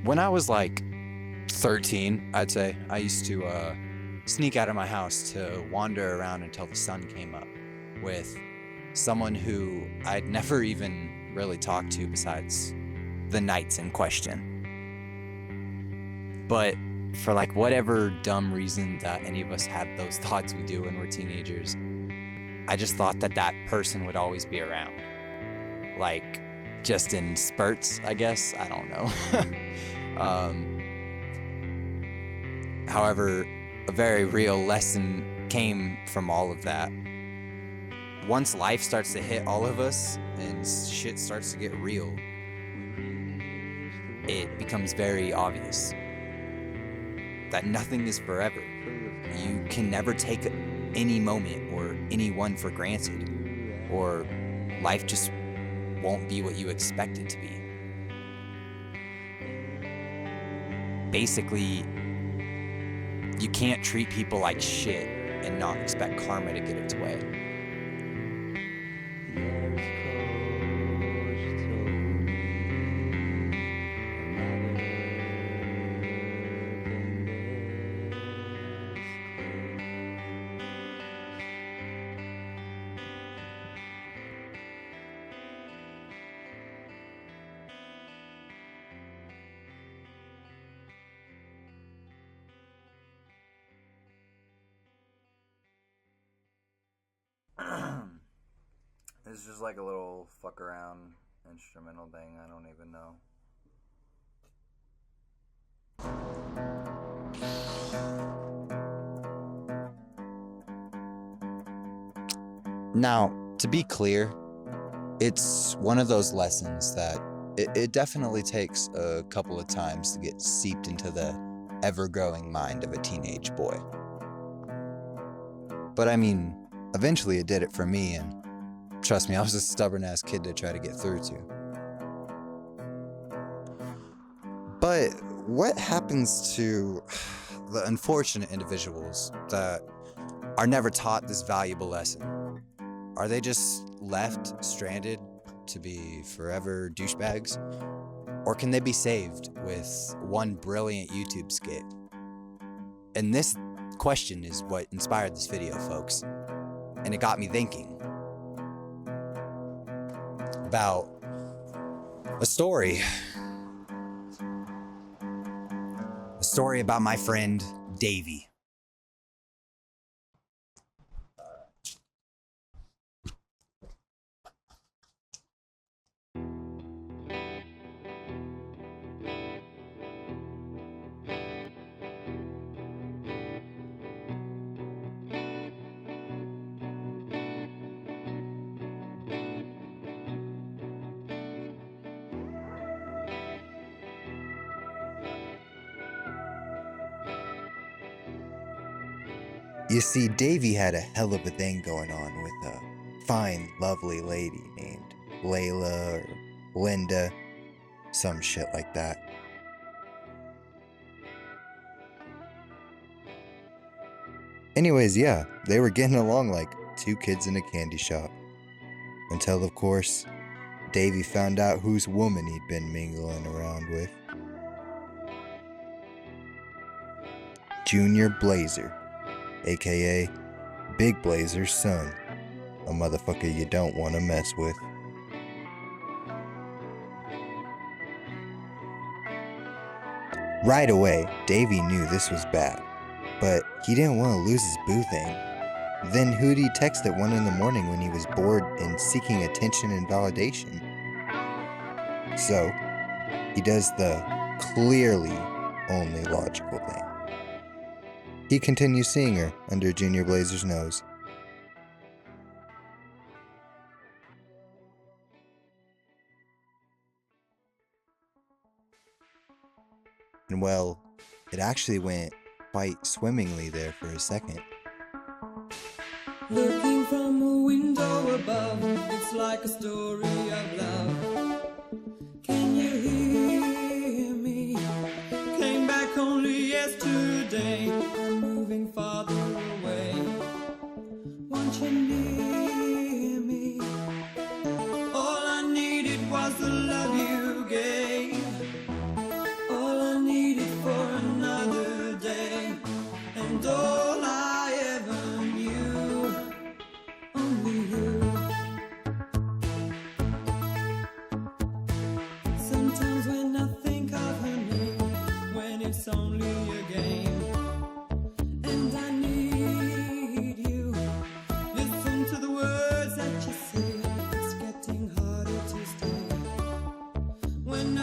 When I was like 13, I'd say, I used to sneak out of my house to wander around until the sun came up with someone who I'd never even really talked to besides the nights in question. But for like whatever dumb reason that any of us had those thoughts we do when we're teenagers, I just thought that that person would always be around. Like, just in spurts, I guess. I don't know. However, a very real lesson came from all of that. Once life starts to hit all of us and shit starts to get real, it becomes very obvious that nothing is forever. You can never take any moment or anyone for granted, or life just won't be what you expect it to be. Basically, you can't treat people like shit and not expect karma to get its way. It's just like a little fuck around instrumental thing. I don't even know. Now, to be clear, it's one of those lessons that it definitely takes a couple of times to get seeped into the ever-growing mind of a teenage boy. But I mean, eventually it did it for me, and trust me, I was a stubborn-ass kid to try to get through to. But what happens to the unfortunate individuals that are never taught this valuable lesson? Are they just left stranded to be forever douchebags? Or can they be saved with one brilliant YouTube skit? And this question is what inspired this video, folks. And it got me thinking about a story. A story about my friend, Davey. You see, Davey had a hell of a thing going on with a fine, lovely lady named Layla or Linda, some shit like that. Anyways, yeah, they were getting along like two kids in a candy shop. Until, of course, Davey found out whose woman he'd been mingling around with. Junior Blazer, aka Big Blazer's son, a motherfucker you don't want to mess with. Right away, Davey knew this was bad, but he didn't want to lose his boo thing. Then who'd he text at 1 a.m. when he was bored and seeking attention and validation? So, he does the clearly only logical thing. He continues seeing her under Junior Blazer's nose. And well, it actually went quite swimmingly there for a second. Looking from a window above, it's like a story of love. Can you hear me? Came back only yesterday. I'm moving farther away. Want you near me? All I needed was the love you gave.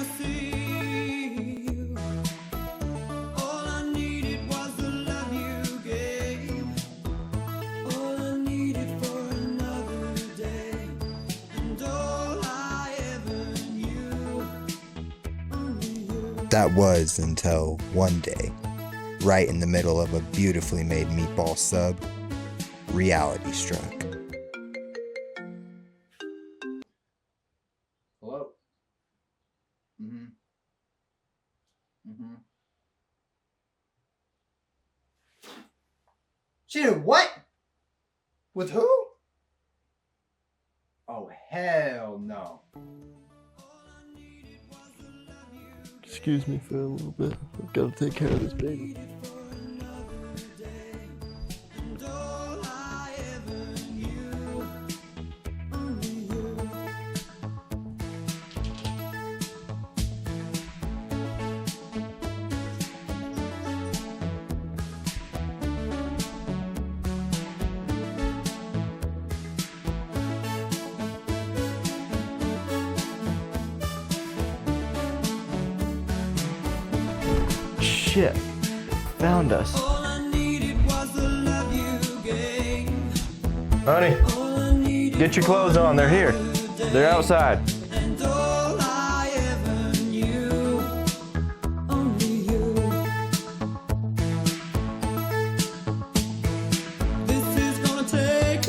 I see you. All I needed was the love you gave. All I needed for another day. And all I ever knew, only you. That was until one day, right in the middle of a beautifully made meatball sub, reality struck. Hello? Mm-hmm. Mm-hmm. She did what? With who? Oh, hell no. Excuse me for a little bit. I've got to take care of this baby. And all I ever knew, only you. Shit. Found us. All I needed was the love you gave. Honey, All I needed get your clothes on. They're here. They're outside. and all I ever knew, only you. This is gonna take.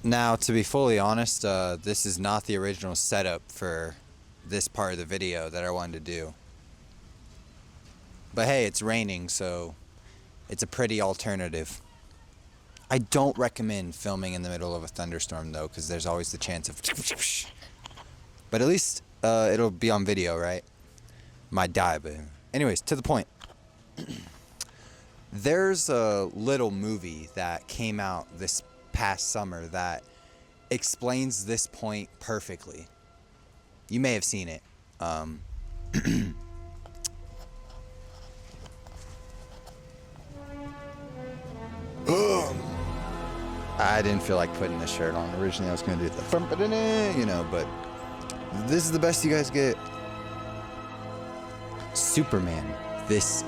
Now, to be fully honest, this is not the original setup for this part of the video that I wanted to do. But hey, it's raining, so it's a pretty alternative. I don't recommend filming in the middle of a thunderstorm, though, because there's always the chance of... But at least it'll be on video, right? Might die, but... Anyways, to the point. There's a little movie that came out this past summer that explains this point perfectly. You may have seen it. I didn't feel like putting this shirt on. Originally I was going to do the, you know, but this is the best you guys get. Superman, this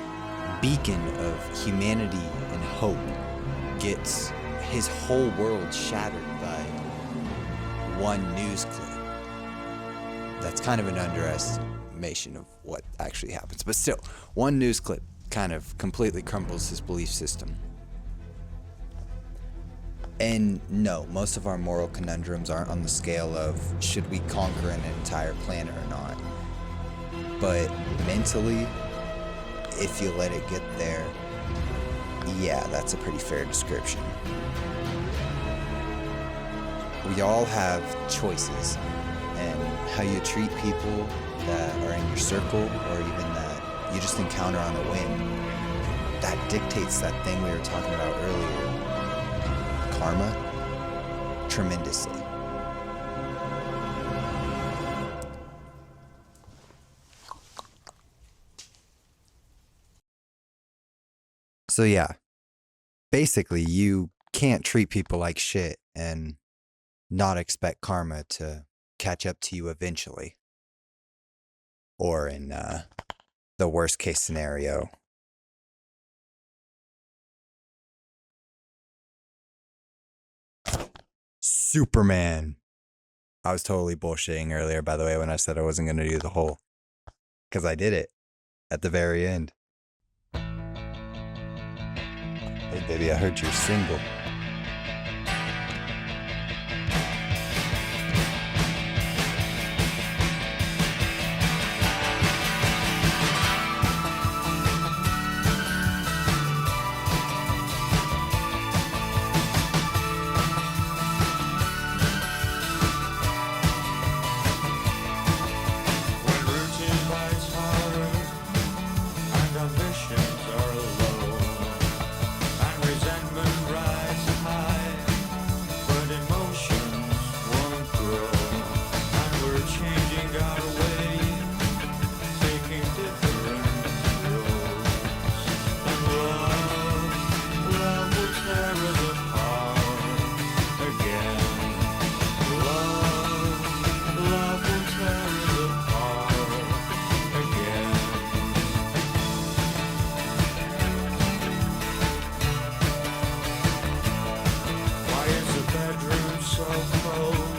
beacon of humanity and hope, gets his whole world shattered by one news clip. That's kind of an underestimation of what actually happens. But still, one news clip kind of completely crumbles his belief system. And no, most of our moral conundrums aren't on the scale of should we conquer an entire planet or not. But mentally, if you let it get there, yeah, that's a pretty fair description. We all have choices, and how you treat people that are in your circle or even that you just encounter on a whim, that dictates that thing we were talking about earlier, karma, tremendously. So yeah, basically you can't treat people like shit and not expect karma to catch up to you eventually. Or in the worst case scenario, Superman. I was totally bullshitting earlier, by the way, when I said I wasn't going to do the whole, because I did it at the very end. Hey baby, I heard you're single. home.